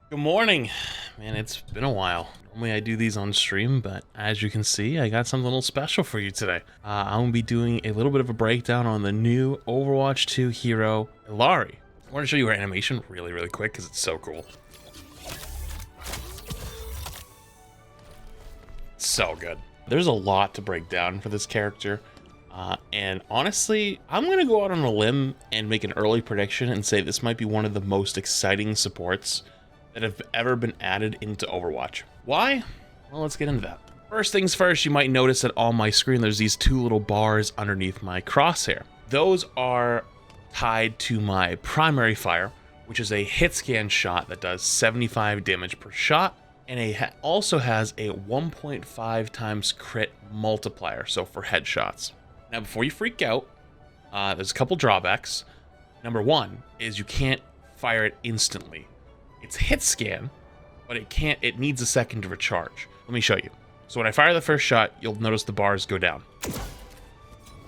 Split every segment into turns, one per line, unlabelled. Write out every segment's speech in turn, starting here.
Good morning. Man, it's been a while. Normally I do these on stream, but as you can see, I got something a little special for you today. I'm going to be doing a little bit of a breakdown on the new Overwatch 2 hero, Illari. I want to show you her animation really quick because it's so cool. So good. There's a lot to break down for this character. And honestly, I'm going to go out on a limb and make an early prediction and say this might be one of the most exciting supports that have ever been added into Overwatch. Why? Well, let's get into that. First things first, you might notice that on my screen there's these two little bars underneath my crosshair. Those are tied to my primary fire, which is a hit scan shot that does 75 damage per shot, and also has a 1.5 times crit multiplier, so for headshots. Now, before you freak out, there's a couple drawbacks. Number one is you can't fire it instantly. It's hit scan, but it needs a second to recharge. Let me show you. So when I fire the first shot, you'll notice the bars go down.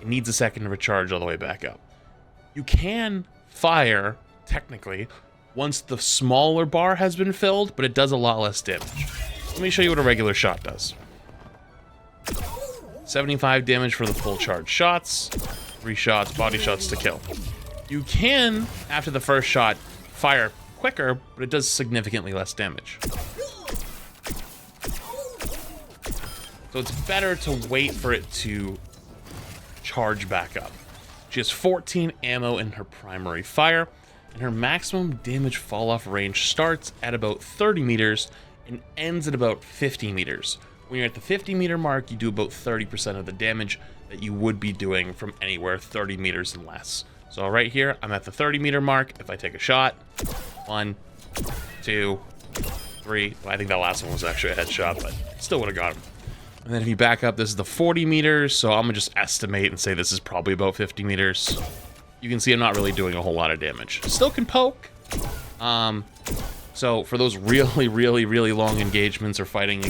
It needs a second to recharge all the way back up. You can fire, technically, once the smaller bar has been filled, but it does a lot less damage. Let me show you what a regular shot does. 75 damage for the full charge shots, 3 shots, body shots to kill. You can, after the first shot, fire quicker, but it does significantly less damage. So it's better to wait for it to charge back up. She has 14 ammo in her primary fire, and her maximum damage fall off range starts at about 30 meters and ends at about 50 meters. When you're at the 50 meter mark, you do about 30% of the damage that you would be doing from anywhere 30 meters and less. So right here, I'm at the 30 meter mark. If I take a shot, 1, 2, 3. Well, I think that last one was actually a headshot, but still would have got him. And then if you back up, this is the 40 meters. So I'm gonna just estimate and say this is probably about 50 meters. You can see I'm not really doing a whole lot of damage. Still can poke. So for those really long engagements or fighting,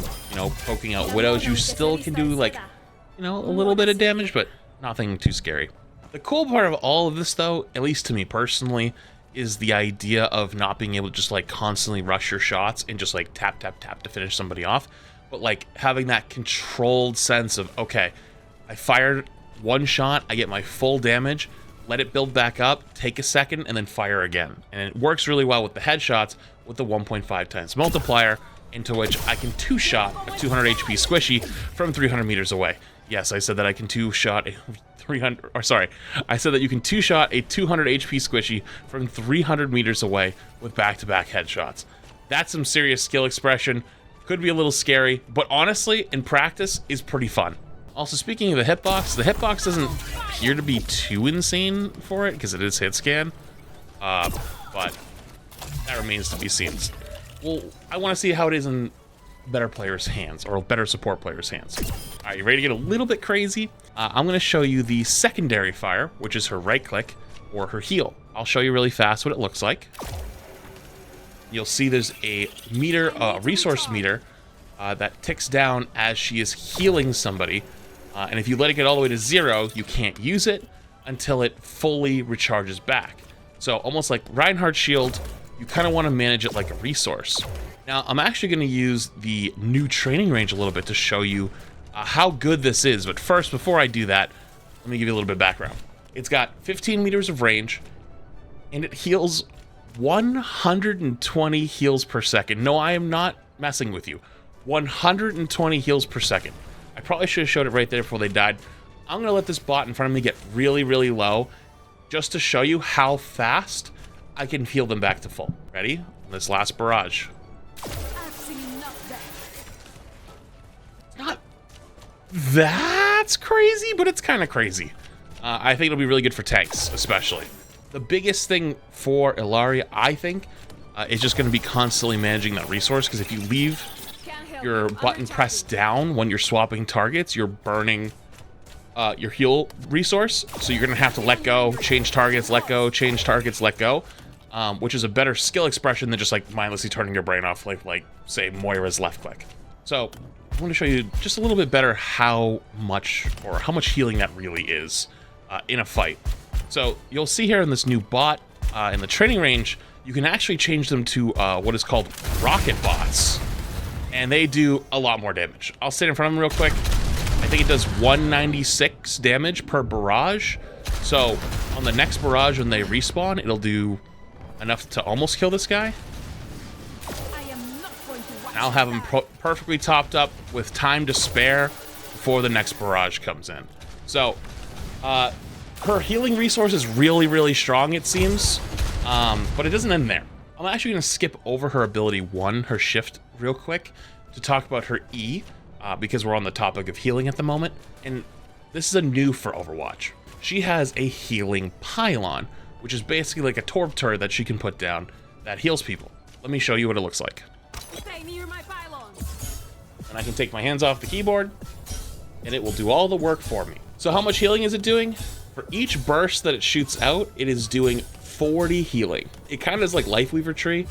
poking out widows, you still can do like, a little bit of damage, but nothing too scary. The cool part of all of this, though, at least to me personally, is the idea of not being able to just like constantly rush your shots and just like tap to finish somebody off, but like having that controlled sense of, okay, I fired one shot, I get my full damage, let it build back up, take a second, and then fire again. And it works really well with the headshots with the 1.5 times multiplier, into which I can two-shot a 200 HP squishy from 300 meters away. Yes, I said that I can two-shot a 300, or sorry, I said that you can two-shot a 200 HP squishy from 300 meters away with back-to-back headshots. That's some serious skill expression. Could be a little scary, but honestly, in practice, is pretty fun. Also, speaking of the hitbox doesn't appear to be too insane for it, because it is hit scan, but that remains to be seen. Well, I want to see how it is in better players' hands, or better support players' hands. All right, you ready to get a little bit crazy? I'm going to show you the secondary fire, which is her right click or her heal. I'll show you really fast what it looks like. You'll see there's a meter, resource meter, that ticks down as she is healing somebody. And if you let it get all the way to 0, you can't use it until it fully recharges back. So almost like Reinhardt's shield, you kind of want to manage it like a resource. Now, I'm actually going to use the new training range a little bit to show you how good this is. But first, before I do that, let me give you a little bit of background. It's got 15 meters of range, and it heals 120 heals per second. No, I am not messing with you. 120 heals per second. I probably should have showed it right there before they died. I'm going to let this bot in front of me get really low just to show you how fast I can heal them back to full. Ready? This last barrage. Not that's crazy, but it's kind of crazy. I think it'll be really good for tanks, especially. The biggest thing for Illari, I think, is just going to be constantly managing that resource, because if you leave your button pressed down when you're swapping targets, you're burning your heal resource, so you're going to have to let go, change targets, let go, change targets, let go, which is a better skill expression than just like mindlessly turning your brain off like say Moira's left click. So I'm going to show you just a little bit better how much healing that really is in a fight. So you'll see here in this new bot, in the training range, you can actually change them to what is called rocket bots, and they do a lot more damage. I'll stand in front of them real quick. I think it does 196 damage per barrage. So on the next barrage when they respawn, it'll do enough to almost kill this guy. And I'll have him perfectly topped up with time to spare before the next barrage comes in. So her healing resource is really, really strong, it seems, but it doesn't end there. I'm actually going to skip over her ability 1, her shift, real quick to talk about her E, because we're on the topic of healing at the moment, and this is a new for Overwatch. She has a healing Pylon, which is basically like a torp turret that she can put down that heals people. Let me show you what it looks like.
Stay near my pylons.
And I can take my hands off the keyboard, and it will do all the work for me. So how much healing is it doing? For each burst that it shoots out, it is doing 40 healing. It kind of is like Life Weaver Tree,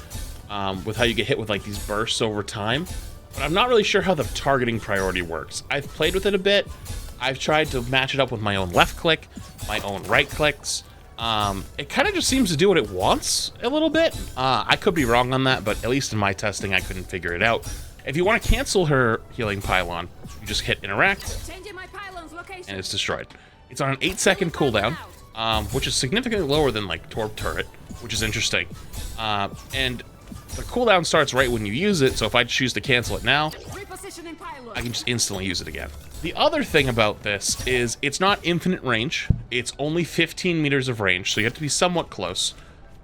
with how you get hit with like these bursts over time. But I'm not really sure how the targeting priority works. I've played with it a bit. I've tried to match it up with my own left click, my own right clicks. It kind of just seems to do what it wants a little bit. I could be wrong on that, but at least in my testing, I couldn't figure it out. If you want to cancel her healing Pylon, you just hit interact, and it's destroyed. It's on an 8-second cooldown, which is significantly lower than like Torp Turret, which is interesting. And the cooldown starts right when you use it, so if I choose to cancel it now, I can just instantly use it again. The other thing about this is it's not infinite range. It's only 15 meters of range, so you have to be somewhat close.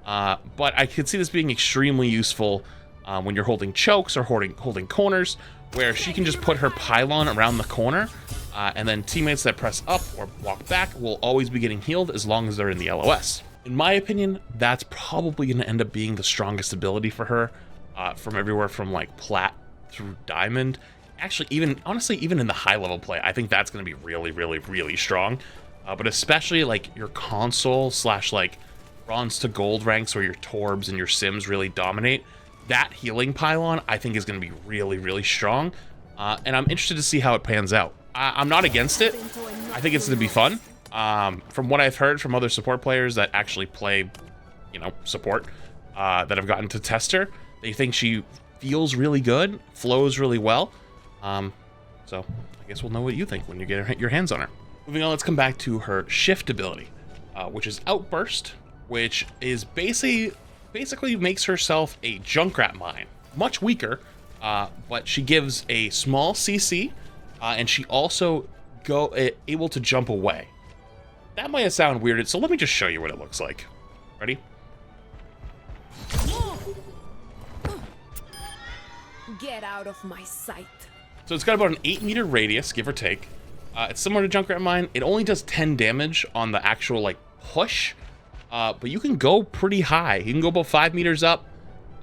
But I could see this being extremely useful when you're holding chokes or holding corners, where she can just put her Pylon around the corner, and then teammates that press up or walk back will always be getting healed as long as they're in the LOS. In my opinion, that's probably going to end up being the strongest ability for her, from everywhere from like Plat through Diamond. Actually, honestly, even in the high level play, I think that's going to be really, really, really strong. But especially like your console / like bronze to gold ranks where your Torbs and your Sims really dominate, that healing Pylon I think is going to be really, really strong. And I'm interested to see how it pans out. I'm not against it. I think it's going to be fun. From what I've heard from other support players that actually play, support, that have gotten to test her, they think she feels really good, flows really well. So I guess we'll know what you think when you get your hands on her. Moving on, let's come back to her shift ability, which is Outburst, which is basically makes herself a Junkrat mine. Much weaker, but she gives a small CC, and she also able to jump away. That might sound weird, so let me just show you what it looks like. Ready?
Get out of my sight.
So it's got about an 8-meter radius, give or take. It's similar to Junkrat Mine. It only does 10 damage on the actual like push, but you can go pretty high. You can go about 5 meters up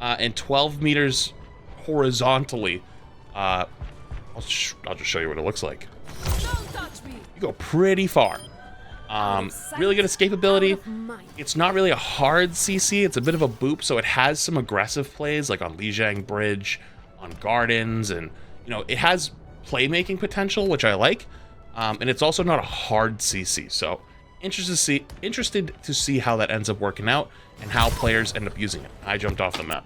and 12 meters horizontally. I'll just show you what it looks like.
Don't touch me.
You go pretty far. Really good escapability. It's not really a hard CC. It's a bit of a boop, so it has some aggressive plays like on Lijiang Bridge, on Gardens, and it has playmaking potential, which I like. And it's also not a hard CC, so interested to see how that ends up working out and how players end up using it. I jumped off the map.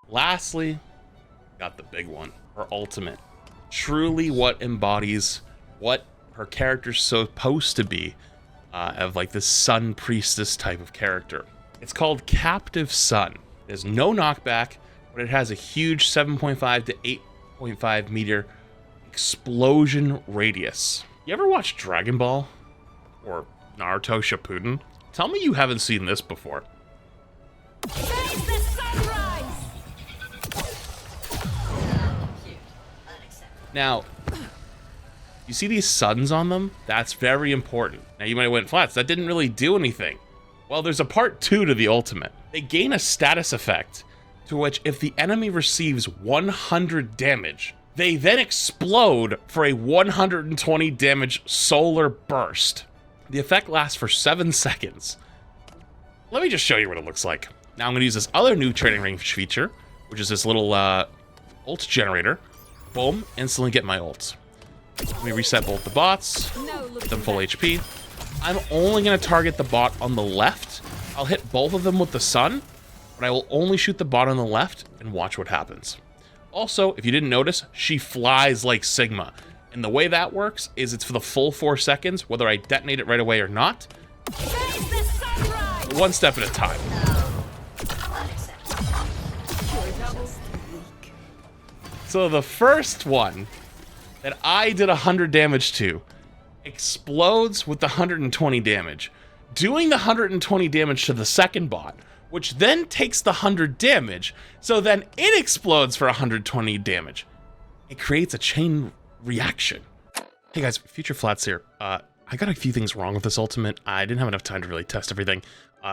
Lastly, got the big one, her ultimate. Truly what embodies what her character's supposed to be, of like this Sun Priestess type of character. It's called Captive Sun. There's no knockback, but it has a huge 7.5 to 8.5 meter explosion radius. You ever watch Dragon Ball or Naruto Shippuden? Tell me you haven't seen this before.
Face the sunrise.
Now, you see these suns on them? That's very important. Now you might have went, Flats, that didn't really do anything. Well, there's a part 2 to the ultimate. They gain a status effect to which if the enemy receives 100 damage, they then explode for a 120 damage solar burst. The effect lasts for 7 seconds. Let me just show you what it looks like. Now I'm going to use this other new training range feature, which is this little ult generator. Boom, instantly get my ults. Let me reset both the bots, get them full HP. I'm only going to target the bot on the left I'll hit both of them with the sun, but I will only shoot the bot on the left and watch what happens. Also, if you didn't notice, she flies like Sigma. And the way that works is it's for the full 4 seconds, whether I detonate it right away or not.
Face the sunrise!
One step at a time. So the first one that I did 100 damage to explodes with the 120 damage, doing the 120 damage to the second bot, which then takes the 100 damage, so then it explodes for 120 damage. It creates a chain reaction. Hey guys, Future Flats here. I got a few things wrong with this ultimate. I didn't have enough time to really test everything,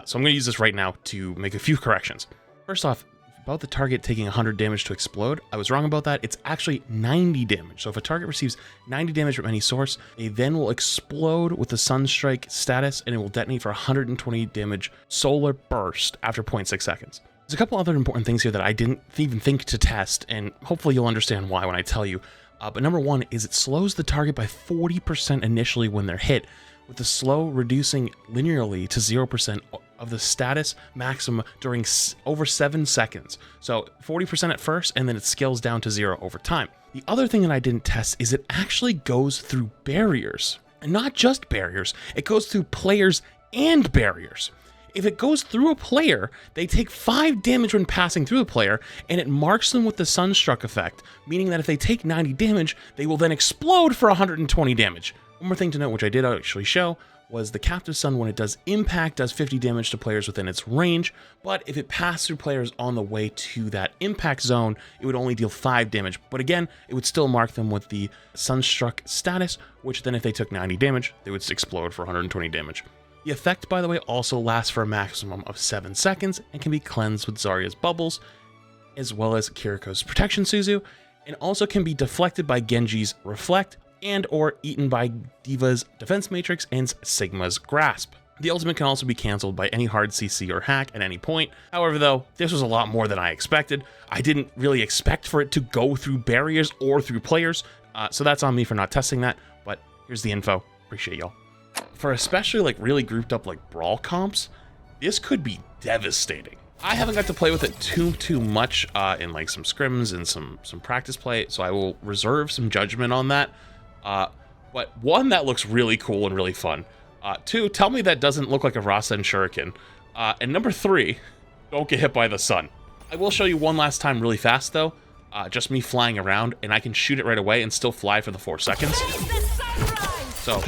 so I'm going to use this right now to make a few corrections. First off, about the target taking 100 damage to explode, I was wrong about that. It's actually 90 damage. So if a target receives 90 damage from any source, they then will explode with the Sunstrike status, and it will detonate for 120 damage solar burst after 0.6 seconds. There's a couple other important things here that I didn't even think to test, and hopefully you'll understand why when I tell you. But number one is it slows the target by 40% initially when they're hit, with the slow reducing linearly to 0% of the status maximum during over 7 seconds. So 40% at first, and then it scales down to 0 over time. The other thing that I didn't test is it actually goes through barriers. And not just barriers, it goes through players and barriers. If it goes through a player, they take 5 damage when passing through the player, and it marks them with the Sunstruck effect, meaning that if they take 90 damage, they will then explode for 120 damage. One more thing to note, which I did actually show, was the Captive Sun, when it does impact, does 50 damage to players within its range, but if it passed through players on the way to that impact zone, it would only deal 5 damage. But again, it would still mark them with the Sunstruck status, which then if they took 90 damage, they would explode for 120 damage. The effect, by the way, also lasts for a maximum of 7 seconds and can be cleansed with Zarya's bubbles, as well as Kiriko's Protection Suzu, and also can be deflected by Genji's Reflect, and or eaten by D.Va's Defense Matrix and Sigma's Grasp. The ultimate can also be cancelled by any hard CC or hack at any point. However though, this was a lot more than I expected. I didn't really expect for it to go through barriers or through players, so that's on me for not testing that, but here's the info. Appreciate y'all. For especially like really grouped up like brawl comps, this could be devastating. I haven't got to play with it too much in like some scrims and some practice play, so I will reserve some judgment on that. But one, that looks really cool and really fun. Two, tell me that doesn't look like a Rasen Shuriken. And number 3, don't get hit by the sun. I will show you one last time really fast though, just me flying around, and I can shoot it right away and still fly for the 4 seconds. So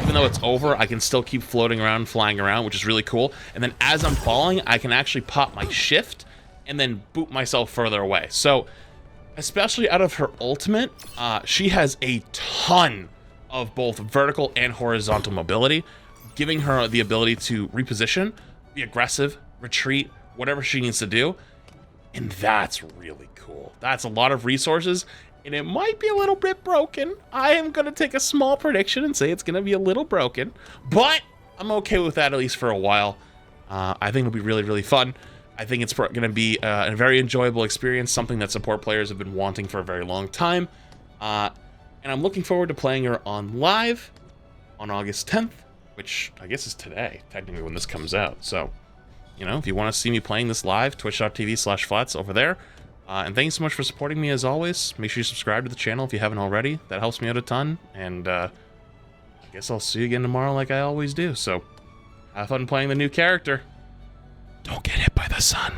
even though it's over, I can still keep floating around, flying around, which is really cool. And then as I'm falling, I can actually pop my shift and then boot myself further away. So especially out of her ultimate, she has a ton of both vertical and horizontal mobility, giving her the ability to reposition, be aggressive, retreat, whatever she needs to do. And that's really cool. That's a lot of resources, and it might be a little bit broken. I am going to take a small prediction and say it's going to be a little broken, but I'm okay with that at least for a while. I think it'll be really, really fun. I think it's going to be a very enjoyable experience, something that support players have been wanting for a very long time. And I'm looking forward to playing her on live on August 10th, which I guess is today, technically, when this comes out. So, you know, if you want to see me playing this live, twitch.tv/flats over there. And thanks so much for supporting me as always. Make sure you subscribe to the channel if you haven't already. That helps me out a ton. And I guess I'll see you again tomorrow like I always do. So have fun playing the new character. Don't get hit by the sun.